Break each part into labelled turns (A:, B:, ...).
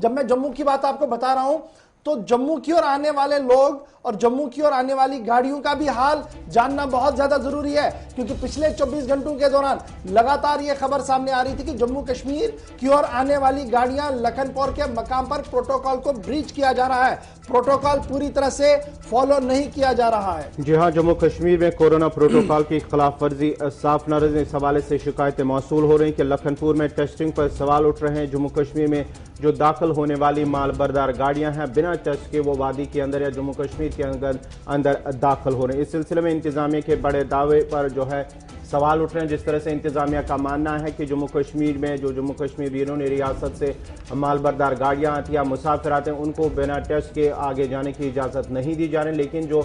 A: जब मैं जम्मू की बात आपको बता रहा हूं तो जम्मू की ओर आने वाले लोग और जम्मू की ओर आने वाली गाड़ियों का भी हाल जानना बहुत ज्यादा जरूरी है, क्योंकि पिछले 24 घंटों के दौरान लगातार यह खबर सामने आ रही थी कि जम्मू कश्मीर की ओर आने वाली गाड़ियां लखनपुर के मकाम पर प्रोटोकॉल को ब्रीच किया जा रहा है, प्रोटोकॉल पूरी तरह से फॉलो नहीं किया जा रहा है।
B: जी हाँ, जम्मू कश्मीर में कोरोना प्रोटोकॉल की खिलाफ वर्जी साफ नाराज इस हवाले से शिकायतें मौसूल हो रही कि लखनपुर में टेस्टिंग पर सवाल उठ रहे हैं। जम्मू कश्मीर में जो दाखिल होने वाली माल बरदार गाड़ियां हैं बिना टेस्ट के वो वादी के अंदर या जम्मू कश्मीर के अंदर दाखिल हो रहे हैं। इस सिलसिले में इंतजामिया के बड़े दावे पर जो है सवाल उठ रहे हैं। जिस तरह से इंतजामिया का मानना है कि जम्मू कश्मीर में जो जम्मू कश्मीर बैरून रियासत से माल बरदार गाड़ियां आती या मुसाफिर आते हैं उनको बिना टेस्ट के आगे जाने की इजाज़त नहीं दी जा रही, लेकिन जो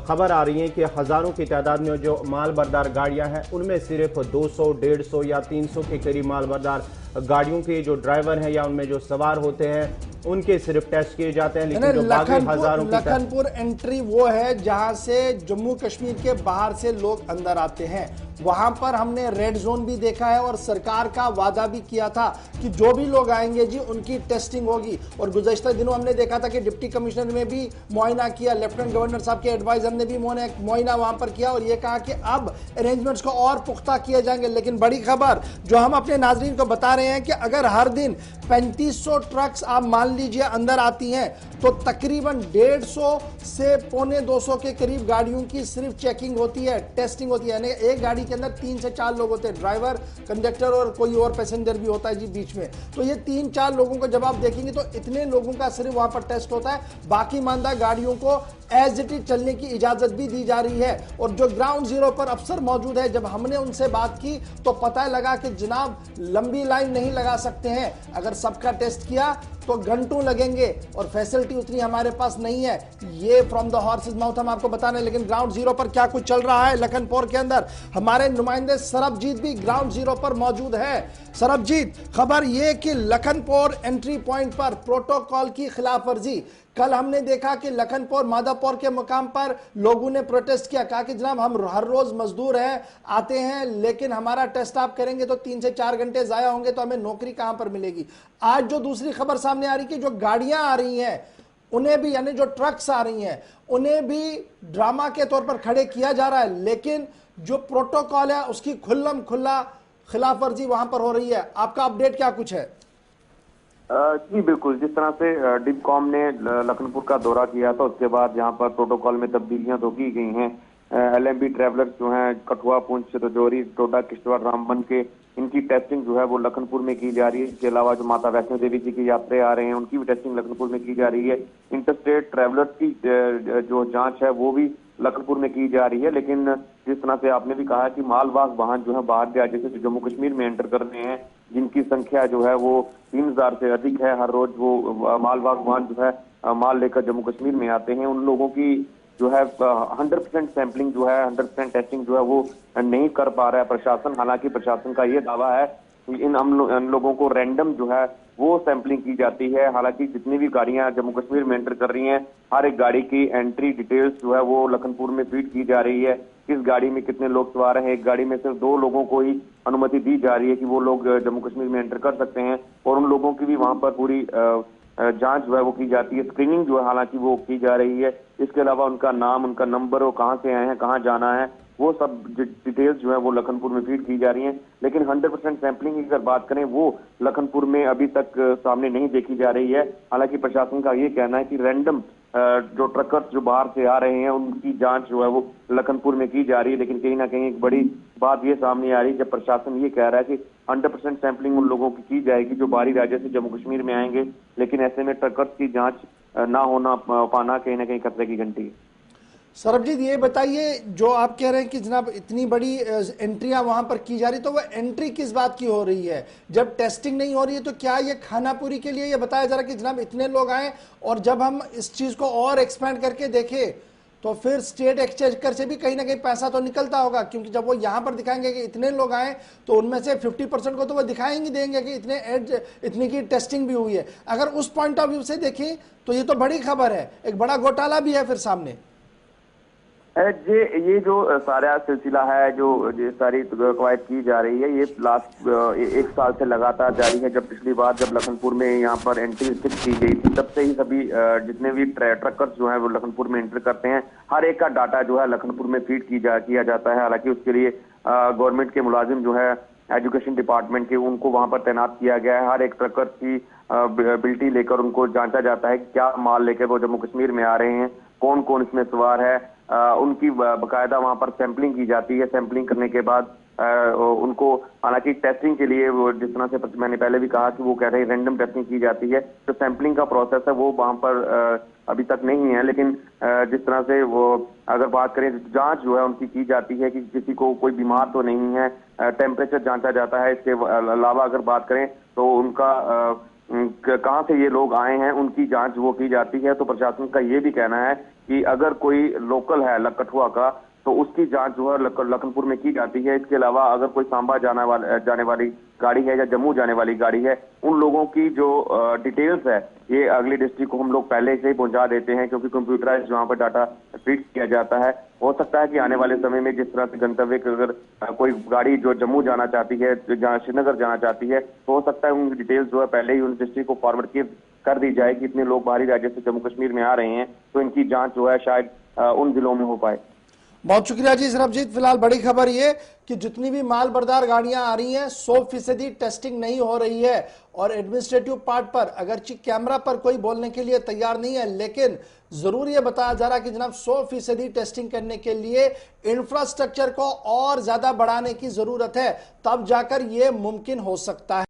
B: खबर आ रही है कि हज़ारों की तादाद में जो माल बरदार गाड़ियां हैं उनमें सिर्फ 200, 150 या 300 के करीब माल बरदार गाड़ियों के जो ड्राइवर हैं या उनमें जो सवार होते हैं उनके सिर्फ टेस्ट किए जाते हैं। लेकिन जो बाकी हजारों
A: लखनपुर एंट्री वो है जहां से जम्मू कश्मीर के बाहर से लोग अंदर आते हैं, वहां पर हमने रेड जोन भी देखा है और सरकार का वादा भी किया था कि जो भी लोग आएंगे जी उनकी टेस्टिंग होगी। और गुज़श्ता दिनों हमने देखा था कि डिप्टी कमिश्नर ने भी मुआयना किया, लेफ्टिनेंट गवर्नर साहब के एडवाइजर ने भी मुआयना वहां पर किया और ये कहा कि अब अरेंजमेंट्स को और पुख्ता किए जाएंगे। लेकिन बड़ी खबर जो हम अपने नाजरीन को बता रहे हैं कि अगर हर दिन 3500 ट्रक्स आप मान लीजिए अंदर आती हैं तो तकरीबन 150 से 125 के करीब गाड़ियों की सिर्फ चेकिंग होती है, टेस्टिंग होती है। यानी एक गाड़ी के अंदर 3 से 4 लोग होते हैं, ड्राइवर, कंडक्टर और कोई और पैसेंजर भी होता है जी बीच में। तो ये 3-4 लोगों को जब आप देखेंगे तो इतने लोगों का सिर्फ वहां पर टेस्ट होता है, बाकी मानदा गाड़ियों को एज इट इज चलने की इजाजत भी दी जा रही है। और जो ग्राउंड जीरो पर अफसर मौजूद है, जब हमने उनसे बात की तो पता लगा कि जनाब लंबी लाइन नहीं लगा सकते हैं, अगर सबका टेस्ट किया तो घंटों लगेंगे और फैसिलिटी उतनी हमारे पास नहीं है। ये फ्रॉम द हॉर्सेस माउथ हम आपको बताने, लेकिन ग्राउंड जीरो पर क्या कुछ चल रहा है लखनपुर के अंदर, हमारे नुमाइंदे सरबजीत भी ग्राउंड जीरो पर मौजूद है। सरबजीत, खबर ये कि लखनपुर एंट्री पॉइंट पर प्रोटोकॉल की खिलाफ वर्जी, कल हमने देखा कि लखनपुर मादापुर के मुकाम पर लोगों ने प्रोटेस्ट किया, कहा कि जनाब हम हर रोज मजदूर हैं, आते हैं, लेकिन हमारा टेस्ट आप करेंगे तो 3 से 4 घंटे जाया होंगे तो हमें नौकरी कहां पर मिलेगी। आज जो दूसरी खबर सामने आ रही कि जो गाड़ियां आ रही हैं उन्हें भी, यानी जो ट्रक्स आ रही हैं उन्हें भी ड्रामा के तौर पर खड़े किया जा रहा है, लेकिन जो प्रोटोकॉल है उसकी खुल्लम खुल्ला खिलाफ वर्जी वहां पर हो रही है। आपका अपडेट क्या कुछ है?
C: जी बिल्कुल, जिस तरह से डिपकॉम ने लखनपुर का दौरा किया था उसके बाद यहाँ पर प्रोटोकॉल में तब्दीलियां तो की गई हैं। LMB ट्रैवलर्स जो हैं कठुआ, पुंछ, रजौरी, डोडा, किश्तवाड़, रामबन के इनकी टेस्टिंग जो है वो लखनपुर में की जा रही है। इसके अलावा जो माता वैष्णो देवी जी की यात्री आ रहे हैं उनकी भी टेस्टिंग लखनपुर में की जा रही है। इंटरस्टेट ट्रैवलर्स की जो जांच है वो भी लखनपुर में की जा रही है। लेकिन जिस तरह से आपने भी कहा कि मालवाहक वाहन जो है बाहर के राज्य से जम्मू कश्मीर में एंटर कर रहे हैं, जिनकी संख्या जो है वो 3000 से अधिक है, हर रोज वो मालवाहक वाहन जो है माल लेकर जम्मू कश्मीर में आते हैं, उन लोगों की जो है 100% सैंपलिंग जो है 100% टेस्टिंग जो है वो नहीं कर पा रहा है प्रशासन। हालांकि प्रशासन का ये दावा है कि इन लोगों को रैंडम जो है वो सैंपलिंग की जाती है। हालांकि जितनी भी गाड़ियां जम्मू कश्मीर में एंटर कर रही हैं, हर एक गाड़ी की एंट्री डिटेल्स जो है वो लखनपुर में फीड की जा रही है। किस गाड़ी में कितने लोग सवार हैं, एक गाड़ी में सिर्फ 2 लोगों को ही अनुमति दी जा रही है कि वो लोग जम्मू कश्मीर में एंटर कर सकते हैं, और उन लोगों की भी वहां पर पूरी जांच जो है वो की जाती है, स्क्रीनिंग जो है हालांकि वो की जा रही है। इसके अलावा उनका नाम, उनका नंबर, वो कहाँ से आए हैं, कहाँ जाना है, वो सब डिटेल्स जो है वो लखनपुर में फीड की जा रही हैं। लेकिन 100% सैंपलिंग की अगर बात करें वो लखनपुर में अभी तक सामने नहीं देखी जा रही है। हालांकि प्रशासन का ये कहना है कि रैंडम जो ट्रकर्स जो बाहर से आ रहे हैं उनकी जांच जो है वो लखनपुर में की जा रही है। लेकिन कहीं ना कहीं एक बड़ी बात ये सामने आ रही है जब प्रशासन ये कह रहा है कि 100% सैंपलिंग उन लोगों की जाएगी जो बाहरी राज्य से जम्मू कश्मीर में आएंगे, लेकिन ऐसे में ट्रकर्स की जांच ना होना पाना कहीं ना कहीं खतरे की घंटी है।
A: सरबजीत, ये बताइए, जो आप कह रहे हैं कि जनाब इतनी बड़ी एंट्रियां वहां पर की जा रही, तो वह एंट्री किस बात की हो रही है? जब टेस्टिंग नहीं हो रही है तो क्या ये खानापुरी के लिए ये बताया जा रहा है कि जनाब इतने लोग आए? और जब हम इस चीज को और एक्सपेंड करके देखें तो फिर स्टेट एक्सचेंजर से भी कहीं ना कहीं पैसा तो निकलता होगा, क्योंकि जब वो यहां पर दिखाएंगे कि इतने लोग आए तो उनमें से 50% को तो वो दिखाएंगे देंगे कि इतनी की टेस्टिंग भी हुई है। अगर उस पॉइंट ऑफ व्यू से देखें तो ये तो बड़ी खबर है, एक बड़ा घोटाला भी है फिर सामने।
C: ये जो सारा सिलसिला है, जो ये सारी कवायद की जा रही है, ये लास्ट 1 साल से लगातार जारी है। जब पिछली बार जब लखनपुर में यहाँ पर एंट्री फिक्स की गई थी, तब से ही सभी जितने भी ट्रकर्स जो हैं वो लखनपुर में एंटर करते हैं, हर एक का डाटा जो है लखनपुर में फीड किया जाता है। हालांकि उसके लिए गवर्नमेंट के मुलाजिम जो है एजुकेशन डिपार्टमेंट के, उनको वहां पर तैनात किया गया है। हर एक ट्रकर की बिल्टी लेकर उनको जांचा जाता है कि क्या माल लेकर वो जम्मू कश्मीर में आ रहे हैं, कौन कौन इसमें सवार है। उनकी बाकायदा वहां पर सैंपलिंग की जाती है। सैंपलिंग करने के बाद उनको, हालांकि टेस्टिंग के लिए वो, जिस तरह से मैंने पहले भी कहा कि वो कह रहे हैं रैंडम टेस्टिंग की जाती है, तो सैंपलिंग का प्रोसेस है वो वहां पर अभी तक नहीं है। लेकिन जिस तरह से वो, अगर बात करें, जांच जो है उनकी की जाती है कि किसी को कोई बीमार तो नहीं है, टेम्परेचर जांचा जाता है। इसके अलावा अगर बात करें तो उनका कहां से ये लोग आए हैं, उनकी जांच वो की जाती है। तो प्रशासन का ये भी कहना है कि अगर कोई लोकल है कठुआ का, तो उसकी जांच जो है लखनपुर में की जाती है। इसके अलावा अगर कोई सांबा जाने वाली गाड़ी है या जम्मू जाने वाली गाड़ी है, उन लोगों की जो डिटेल्स है, ये अगली डिस्ट्रिक्ट को हम लोग पहले से ही पहुंचा देते हैं, क्योंकि कंप्यूटराइज वहां पर डाटा फीड किया जाता है। हो सकता है कि आने वाले समय में जिस तरह से गंतव्य अगर कोई गाड़ी जो जम्मू जाना चाहती है, जहाँ श्रीनगर जाना चाहती है, तो हो सकता है उनकी डिटेल्स जो है पहले ही उन डिस्ट्रिक्ट को फॉरवर्ड कर दी जाए कि इतने लोग बाहरी राज्य से जम्मू कश्मीर में आ रहे हैं, तो इनकी जांच जो है शायद उन जिलों में हो पाए।
A: बहुत शुक्रिया जी सरबजीत। फिलहाल बड़ी खबर ये कि जितनी भी माल बरदार गाड़ियां आ रही हैं, 100% टेस्टिंग नहीं हो रही है। और एडमिनिस्ट्रेटिव पार्ट पर अगरचे कैमरा पर कोई बोलने के लिए तैयार नहीं है, लेकिन जरूर ये बताया जा रहा है कि जनाब 100% टेस्टिंग करने के लिए इंफ्रास्ट्रक्चर को और ज्यादा बढ़ाने की जरूरत है, तब जाकर यह मुमकिन हो सकता है।